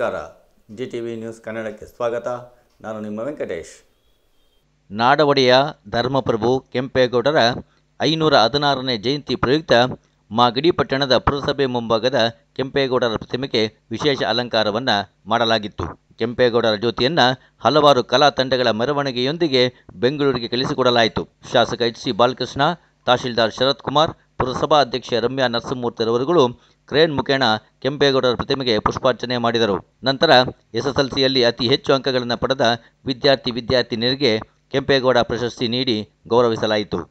ನಮಸ್ಕಾರ. GTV news ಕನ್ನಡಕ್ಕೆ ಸ್ವಾಗತ. ನಾನು ನಿಮ್ಮ ವೆಂಕಟೇಶ್. ನಾಡಒಡೆಯ ಧರ್ಮಪ್ರಭು ಕೆಂಪೇಗೌಡರ 516ನೇ ಜಯಂತಿ ಪ್ರಯುಕ್ತ ಮಾಗಡಿ ಪಟ್ಟಣದ ಪುರಸಭೆ ಮುಂಭಾಗದ ಕೆಂಪೇಗೌಡರ ಪ್ರತಿಮೆಗೆ ವಿಶೇಷ ಅಲಂಕಾರವನ್ನು ಮಾಡಲಾಗಿತ್ತು. ಕೆಂಪೇಗೌಡರ ಜ್ಯೋತಿಯನ್ನು ಹಲವಾರು ಕಲಾ ತಂಡಗಳ ಮೆರವಣಿಗೆಯೊಂದಿಗೆ ಬೆಂಗಳೂರಿಗೆ ಕಳಿಸಿಕೊಡಲಾಯಿತು. ಶಾಸಕ HC ಬಾಲಕೃಷ್ಣ, ತಹಶೀಲ್ದಾರ್ ಶರತ್ ಕುಮಾರ್, ಪುರಸಭಾ ಅಧ್ಯಕ್ಷೆ ರಮ್ಯಾ ನರಸಿಂಹಮೂರ್ತಿರವರುಗಳು ಕ್ರೇನ್ ಮುಖೇನ ಕೆಂಪೇಗೌಡರ ಪ್ರತಿಮೆಗೆ ಪುಷ್ಪಾರ್ಚನೆ ಮಾಡಿದರು. ನಂತರ SSLCಯಲ್ಲಿ ಅತಿ ಹೆಚ್ಚು ಅಂಕಗಳನ್ನು ಪಡೆದ ವಿದ್ಯಾರ್ಥಿನಿಯರಿಗೆ ಕೆಂಪೇಗೌಡ ಪ್ರಶಸ್ತಿ ನೀಡಿ ಗೌರವಿಸಲಾಯಿತು.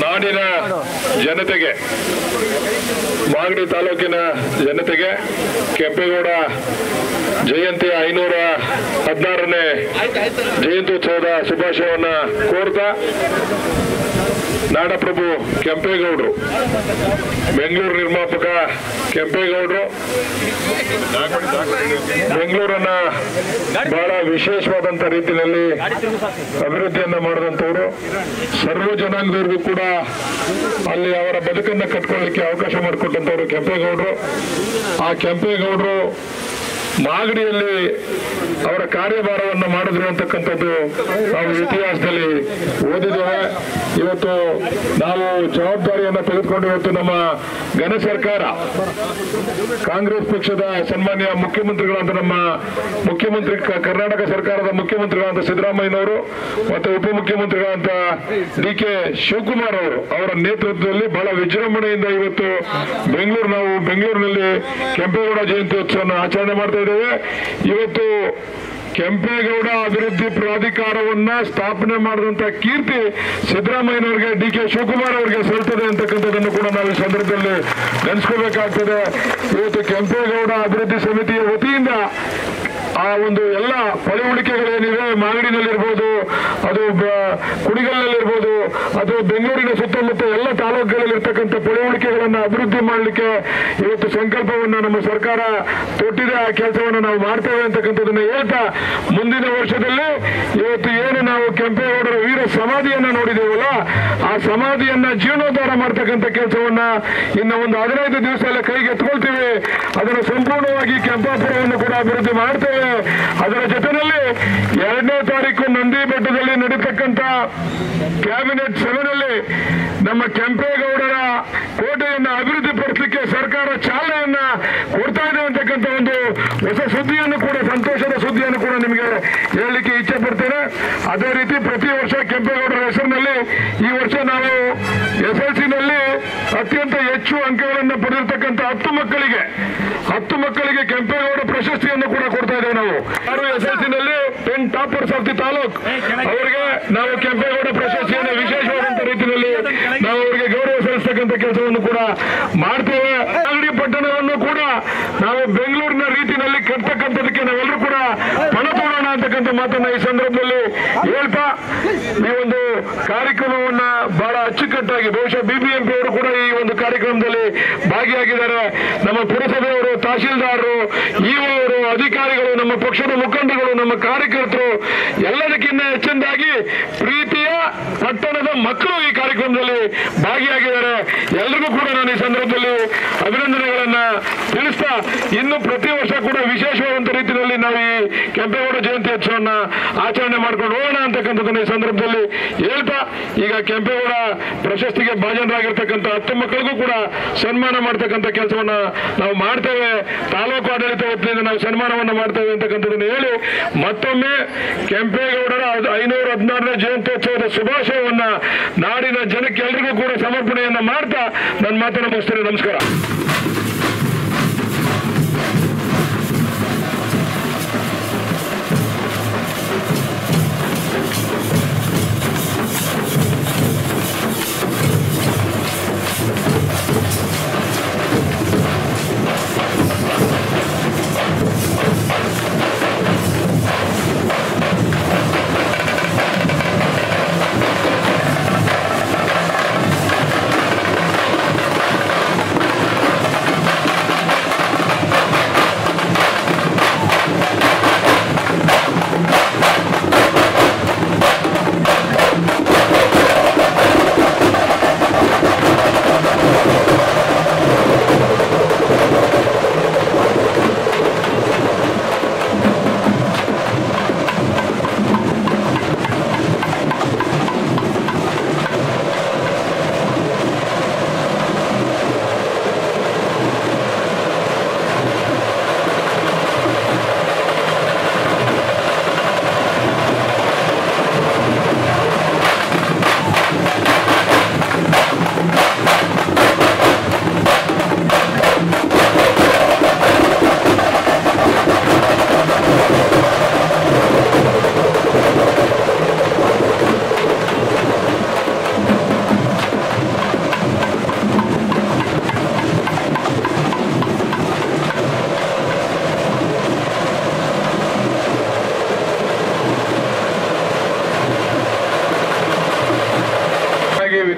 ನಾಡಿನ ಜನತೆಗೆ, ಮಾಗಡಿ ತಾಲೂಕಿನ ಜನತೆಗೆ ಕೆಂಪೇಗೌಡ ಜಯಂತಿಯ 516ನೇ ಜಯಂತ್ಯೋತ್ಸವದ ಶುಭಾಶಯವನ್ನ ಕೋರ್ತಾ, ನಾಡಪ್ರಭು ಕೆಂಪೇಗೌಡರು, ಬೆಂಗಳೂರು ನಿರ್ಮಾಪಕ ಕೆಂಪೇಗೌಡರು ಬೆಂಗಳೂರನ್ನ ಬಹಳ ವಿಶೇಷವಾದಂತ ರೀತಿಯಲ್ಲಿ ಅಭಿವೃದ್ಧಿಯನ್ನ ಮಾಡಿದಂಥವ್ರು. ಸರ್ವ ಜನಾಂಗದವರಿಗೂ ಕೂಡ ಅಲ್ಲಿ ಅವರ ಬದುಕನ್ನ ಕಟ್ಕೊಳ್ಳಿಕ್ಕೆ ಅವಕಾಶ ಮಾಡಿಕೊಟ್ಟಂತವ್ರು ಕೆಂಪೇಗೌಡರು. ಆ ಕೆಂಪೇಗೌಡರು ಮಾಗಡಿಯಲ್ಲಿ ಅವರ ಕಾರ್ಯಭಾರವನ್ನು ಮಾಡಿದ್ರು ಅಂತಕ್ಕಂಥದ್ದು ನಾವು ಇತಿಹಾಸದಲ್ಲಿ ಓದಿದ್ದೇವೆ. ಇವತ್ತು ನಾವು ಜವಾಬ್ದಾರಿಯನ್ನು ತೆಗೆದುಕೊಂಡು ಇವತ್ತು ನಮ್ಮ ಘನ ಸರ್ಕಾರ, ಕಾಂಗ್ರೆಸ್ ಪಕ್ಷದ ಸನ್ಮಾನ್ಯ ಮುಖ್ಯಮಂತ್ರಿಗಳಾದ ನಮ್ಮ ಮುಖ್ಯಮಂತ್ರಿ, ಕರ್ನಾಟಕ ಸರ್ಕಾರದ ಮುಖ್ಯಮಂತ್ರಿಗಳಾದ ಸಿದ್ದರಾಮಯ್ಯನವರು ಮತ್ತು ಉಪಮುಖ್ಯಮಂತ್ರಿಗಳಾದ ಡಿ.ಕೆ. ಶಿವಕುಮಾರ್ ಅವರು ಅವರ ನೇತೃತ್ವದಲ್ಲಿ ಬಹಳ ವಿಜೃಂಭಣೆಯಿಂದ ಇವತ್ತು ನಾವು ಬೆಂಗಳೂರಿನಲ್ಲಿ ಕೆಂಪೇಗೌಡ ಜಯಂತ್ಯೋತ್ಸವವನ್ನು ಆಚರಣೆ ಮಾಡ್ತಾ ಇದ್ದೇವೆ. ಇವತ್ತು ಕೆಂಪೇಗೌಡ ಅಭಿವೃದ್ಧಿ ಪ್ರಾಧಿಕಾರವನ್ನ ಸ್ಥಾಪನೆ ಮಾಡಿದಂತ ಕೀರ್ತಿ ಸಿದ್ದರಾಮಯ್ಯನವರಿಗೆ, ಡಿ.ಕೆ. ಶಿವಕುಮಾರ್ ಅವರಿಗೆ ಸಲ್ತದೆ ಅಂತಕ್ಕಂಥದ್ದನ್ನು ಕೂಡ ನಾವು ಈ ಸಂದರ್ಭದಲ್ಲಿ ನೆನೆಸ್ಕೋಬೇಕಾಗ್ತದೆ. ಇವತ್ತು ಕೆಂಪೇಗೌಡ ಅಭಿವೃದ್ಧಿ ಸಮಿತಿಯ ವತಿಯಿಂದ ಆ ಒಂದು ಎಲ್ಲ ಪಳಿಯುಳಿಕೆಗಳೇನಿವೆ, ಮಾಗಡಿನಲ್ಲಿರ್ಬೋದು, ಅದು ಕುಣಿಗಲ್ನಲ್ಲಿರ್ಬೋದು, ಅದು ಬೆಂಗಳೂರಿನ ಸುತ್ತಮುತ್ತ ಎಲ್ಲ ತಾಲೂಕುಗಳಲ್ಲಿರ್ತಕ್ಕಂಥ ಪಳಿಯುಳಿಕೆಗಳನ್ನು ಅಭಿವೃದ್ಧಿ ಮಾಡಲಿಕ್ಕೆ ಇವತ್ತು ಸಂಕಲ್ಪವನ್ನ ನಮ್ಮ ಸರ್ಕಾರ ತೊಟ್ಟಿದೆ. ಆ ಕೆಲಸವನ್ನು ನಾವು ಮಾಡ್ತೇವೆ ಅಂತಕ್ಕಂಥದ್ದನ್ನ ಹೇಳ್ತಾ, ಮುಂದಿನ ವರ್ಷದಲ್ಲಿ ಇವತ್ತು ಏನು ನಾವು ಕೆಂಪೇಗೌಡರ ವೀರ ಸಮಾಧಿಯನ್ನ ನೋಡಿದೇವಲ್ಲ, ಆ ಸಮಾಧಿಯನ್ನ ಜೀರ್ಣೋದ್ಧಾರ ಮಾಡ್ತಕ್ಕಂಥ ಕೆಲಸವನ್ನ ಇನ್ನು ಒಂದು 15 ದಿವಸ ಎಲ್ಲ ಕೈಗೆ ಎತ್ಕೊಳ್ತೀವಿ. ಅದನ್ನು ಸಂಪೂರ್ಣವಾಗಿ ಕೆಂಪಾಪುರವನ್ನು ಕೂಡ ಅಭಿವೃದ್ಧಿ ಮಾಡ್ತೇವೆ. ಅದರ ಜೊತೆಯಲ್ಲಿ 2ನೇ ತಾರೀಕು ನಂದಿ ಬೆಟ್ಟದಲ್ಲಿ ನಡೀತಕ್ಕಂಥ ಕ್ಯಾಬಿನೆಟ್ ಸಭೆಯಲ್ಲಿ ನಮ್ಮ ಕೆಂಪೇಗೌಡರ ಕೋಟೆಯನ್ನ ಅಭಿವೃದ್ಧಿ ಪಡಿಸಲಿಕ್ಕೆ ಸರ್ಕಾರ ಚಾಲನೆಯನ್ನ ಕೊಡ್ತಾ ಇದೆ ಅಂತಕ್ಕಂಥ ಒಂದು ಹೊಸ ಸುದ್ದಿಯನ್ನು ಕೂಡ, ಸಂತೋಷದ ಸುದ್ದಿಯನ್ನು ಕೂಡ ನಿಮಗೆ ಹೇಳಲಿಕ್ಕೆ ಇಚ್ಛೆ ಪಡ್ತೇನೆ. ಅದೇ ರೀತಿ ಪ್ರತಿ ವರ್ಷ ಕೆಂಪೇಗೌಡರ ಹೆಸರಿನಲ್ಲಿ ಈ ವರ್ಷ ನಾವು SLC-ನಲ್ಲಿ ಅತ್ಯಂತ ಹೆಚ್ಚು ಅಂಕಗಳನ್ನು ಪಡೆದಿರ್ತಕ್ಕಂಥ 10 ಮಕ್ಕಳಿಗೆ ಕೆಂಪೇಗೌಡ ಪ್ರಶಸ್ತಿಯನ್ನು ಕೂಡ ಕೊಡ್ತಾ ಇದ್ದೇವೆ. ನಾವು 6 SLC-ನಲ್ಲಿ 10 ಟಾಪರ್ಸ್ ಆಫ್ ದಿ ತಾಲೂಕ್ ಅವರಿಗೆ ನಾವು ಕೆಂಪೇಗೌಡ ಪ್ರಶಸ್ತಿಯನ್ನು ವಿಶೇಷವಾದಂತ ರೀತಿಯಲ್ಲಿ ನಾವು ಅವರಿಗೆ ಗೌರವ ಸಲ್ಲಿಸತಕ್ಕಂಥ ಕೆಲಸವನ್ನು ಕೂಡ ಮಾಡ್ತೇವೆ. ಮಾಗಡಿ ಪಟ್ಟಣವನ್ನು ಕೂಡ ನಾವು ಬೆಂಗಳೂರಿನ ರೀತಿಯಲ್ಲಿ ಕಟ್ತಕ್ಕಂಥದಕ್ಕೆ ನಾವೆಲ್ಲರೂ ಕೂಡ ಪಣ ತೊಡೋಣ ಅಂತಕ್ಕಂಥ ಮಾತನ್ನ ಈ ಸಂದರ್ಭದಲ್ಲಿ ಹೇಳ್ತಾ, ಈ ಒಂದು ಕಾರ್ಯಕ್ರಮವನ್ನ ಬಹಳ ಅಚ್ಚುಕಟ್ಟಾಗಿ, ಬಹುಶಃ BBMP ಅವರು ಕೂಡ ಈ ಒಂದು ಕಾರ್ಯಕ್ರಮದಲ್ಲಿ ಭಾಗಿಯಾಗಿದ್ದಾರೆ. ನಮ್ಮ ಪುರಸಭೆಯವರು, ತಹಶೀಲ್ದಾರರು, ಇಒ ಅವರು, ಅಧಿಕಾರಿಗಳು, ನಮ್ಮ ಪಕ್ಷದ ಮುಖಂಡರುಗಳು, ನಮ್ಮ ಕಾರ್ಯಕರ್ತರು, ಎಲ್ಲದಕ್ಕಿಂತ ಹೆಚ್ಚಿನದಾಗಿ ಪ್ರೀತಿಯ ಪಟ್ಟಣದ ಮಕ್ಕಳು ಈ ಕಾರ್ಯಕ್ರಮದಲ್ಲಿ ಭಾಗಿಯಾಗಿದ್ದಾರೆ. ಎಲ್ರಿಗೂ ಕೂಡ ನಾನು ಈ ಸಂದರ್ಭದಲ್ಲಿ ಅಭಿನಂದನೆಗಳನ್ನ ತಿಳಿಸ್ತಾ, ಇನ್ನು ಪ್ರತಿ ವರ್ಷ ಕೂಡ ವಿಶೇಷವಾದಂತ ರೀತಿಯಲ್ಲಿ ನಾವು ಈ ಕೆಂಪೇಗೌಡ ಜಯಂತ್ಯೋತ್ಸವನ್ನ ಆಚರಣೆ ಮಾಡ್ಕೊಂಡು ಹೋಗೋಣ ಅಂತಕ್ಕಂಥದ್ದನ್ನ ಈ ಸಂದರ್ಭದಲ್ಲಿ ಹೇಳ್ತಾ, ಈಗ ಕೆಂಪೇಗೌಡ ಪ್ರಶಸ್ತಿಗೆ ಭಾಜನರಾಗಿರ್ತಕ್ಕಂಥ 10 ಮಕ್ಕಳಿಗೂ ಕೂಡ ಸನ್ಮಾನ ಮಾಡ್ತಕ್ಕಂಥ ಕೆಲಸವನ್ನ ನಾವು ಮಾಡ್ತೇವೆ. ತಾಲೂಕು ಆಡಳಿತ ವತಿಯಿಂದ ನಾವು ಸನ್ಮಾನವನ್ನ ಮಾಡ್ತೇವೆ ಅಂತಕ್ಕಂಥದ್ದನ್ನು ಹೇಳಿ, ಮತ್ತೊಮ್ಮೆ ಕೆಂಪೇಗೌಡರ 516ನೇ ಜಯಂತ್ಯೋತ್ಸವದ ಶುಭಾಶಯವನ್ನ ನಾಡಿನ ಜನಕ್ಕೆ ಎಲ್ರಿಗೂ ಕೂಡ ಸಮರ್ಪಣೆಯನ್ನ ಮಾಡ್ತಾ ನನ್ನ ಮಾತನ್ನು ಮುಗಿಸ್ತೇನೆ. ನಮಸ್ಕಾರ.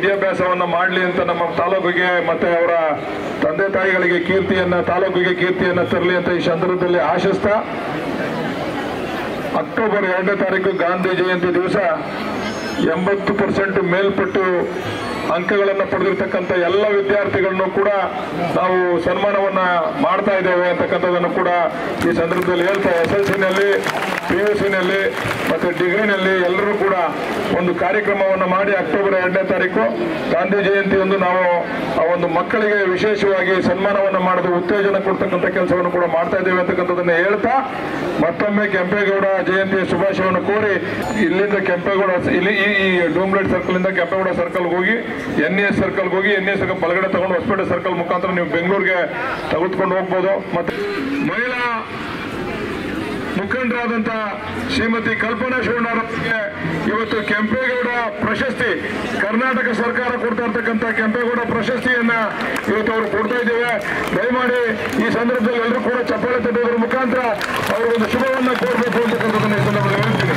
ವಿದ್ಯಾಭ್ಯಾಸವನ್ನ ಮಾಡಲಿ ಅಂತ ನಮ್ಮ ತಾಲೂಕಿಗೆ ಮತ್ತೆ ಅವರ ತಂದೆ ತಾಯಿಗಳಿಗೆ ತಾಲೂಕಿಗೆ ಕೀರ್ತಿಯನ್ನ ತರಲಿ ಅಂತ ಈ ಸಂದರ್ಭದಲ್ಲಿ ಆಶಿಸ್ತಾ, ಅಕ್ಟೋಬರ್ 2ನೇ ತಾರೀಕು ಗಾಂಧಿ ಜಯಂತಿ ದಿವಸ 80% ಮೇಲ್ಪಟ್ಟು ಅಂಕಗಳನ್ನು ಪಡೆದಿರ್ತಕ್ಕಂಥ ಎಲ್ಲ ವಿದ್ಯಾರ್ಥಿಗಳನ್ನು ಕೂಡ ನಾವು ಸನ್ಮಾನವನ್ನ ಮಾಡ್ತಾ ಇದ್ದೇವೆ ಅಂತಕ್ಕಂಥದ್ದನ್ನು ಕೂಡ ಈ ಸಂದರ್ಭದಲ್ಲಿ ಹೇಳ್ತಾ, SLC-ನಲ್ಲಿ, PUC-ನಲ್ಲಿ ಮತ್ತೆ ಡಿಗ್ರಿನಲ್ಲಿ ಎಲ್ಲರೂ ಕೂಡ ಒಂದು ಕಾರ್ಯಕ್ರಮವನ್ನು ಮಾಡಿ ಅಕ್ಟೋಬರ್ 2ನೇ ತಾರೀಕು ಗಾಂಧಿ ಜಯಂತಿಯಂದು ನಾವು ಆ ಒಂದು ಮಕ್ಕಳಿಗೆ ವಿಶೇಷವಾಗಿ ಸನ್ಮಾನವನ್ನು ಮಾಡೋದು, ಉತ್ತೇಜನ ಕೊಡ್ತಕ್ಕಂಥ ಕೆಲಸವನ್ನು ಕೂಡ ಮಾಡ್ತಾ ಇದ್ದೇವೆ ಅಂತಕ್ಕಂಥದ್ದನ್ನ ಹೇಳ್ತಾ, ಮತ್ತೊಮ್ಮೆ ಕೆಂಪೇಗೌಡ ಜಯಂತಿಯ ಶುಭಾಶಯವನ್ನು ಕೋರಿ ಇಲ್ಲಿಂದ ಕೆಂಪೇಗೌಡ ಈ ಡೂಮ್ಲೆಟ್ ಸರ್ಕಲ್ ಇಂದ ಕೆಂಪೇಗೌಡ ಸರ್ಕಲ್ ಹೋಗಿ NES ಸರ್ಕಲ್ಗೆ ಹೋಗಿ NES ಬಲಗಡೆ ತಗೊಂಡು ಹೊಸಪೇಟೆ ಸರ್ಕಲ್ ಮುಖಾಂತರ ನೀವು ಬೆಂಗಳೂರಿಗೆ ತೆಗೆದುಕೊಂಡು ಹೋಗ್ಬೋದು. ಮತ್ತೆ ಮಹಿಳಾ ಮುಖಂಡರಾದಂತ ಶ್ರೀಮತಿ ಕಲ್ಪನಾ ಶಿವಣ್ಣವರಿಗೆ ಇವತ್ತು ಕೆಂಪೇಗೌಡ ಪ್ರಶಸ್ತಿ, ಕರ್ನಾಟಕ ಸರ್ಕಾರ ಕೊಡ್ತಾ ಇರ್ತಕ್ಕಂಥ ಕೆಂಪೇಗೌಡ ಪ್ರಶಸ್ತಿಯನ್ನ ಇವತ್ತು ಅವರು ಕೊಡ್ತಾ ಇದ್ದೇವೆ. ದಯಮಾಡಿ ಈ ಸಂದರ್ಭದಲ್ಲಿ ಎಲ್ಲರೂ ಕೂಡ ಚಪ್ಪಾಳೆ ತಟ್ಟೋದ್ರ ಮುಖಾಂತರ ಅವರಿಗೊಂದು ಶುಭವನ್ನ ಕೋರಬೇಕು ಅಂತಕ್ಕಂಥದ್ದನ್ನ ಈ ಸಂದರ್ಭದಲ್ಲಿ ಹೇಳ್ತೀನಿ.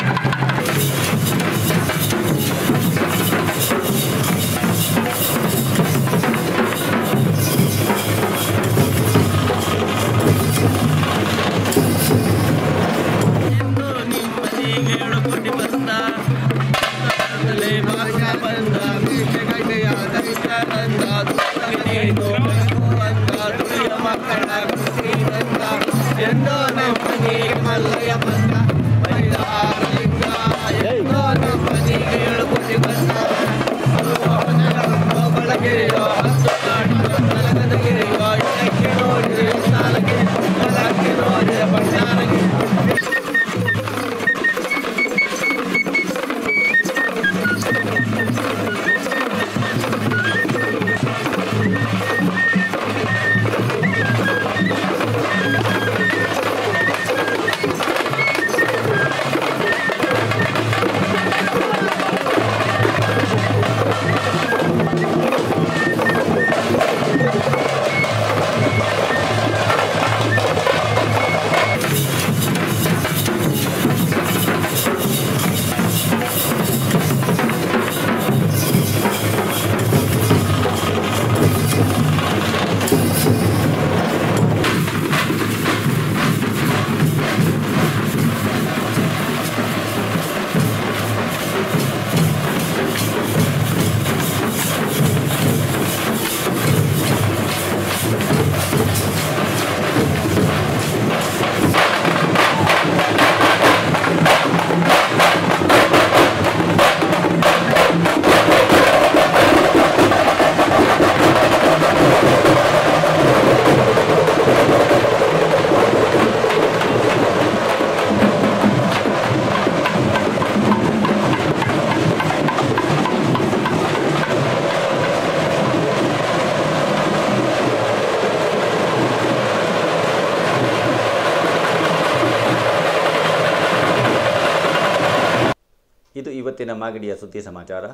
ಇದು ಇವತ್ತಿನ ಮಾಗಡಿಯ ಸುದ್ದಿ ಸಮಾಚಾರ.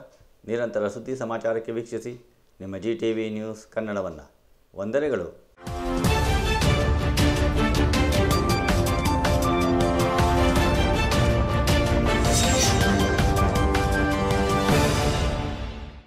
ನಿರಂತರ ಸುದ್ದಿ ಸಮಾಚಾರಕ್ಕೆ ವೀಕ್ಷಿಸಿ ನಿಮ್ಮ GTV ನ್ಯೂಸ್ ಕನ್ನಡವನ್ನು. ವಂದನೆಗಳು.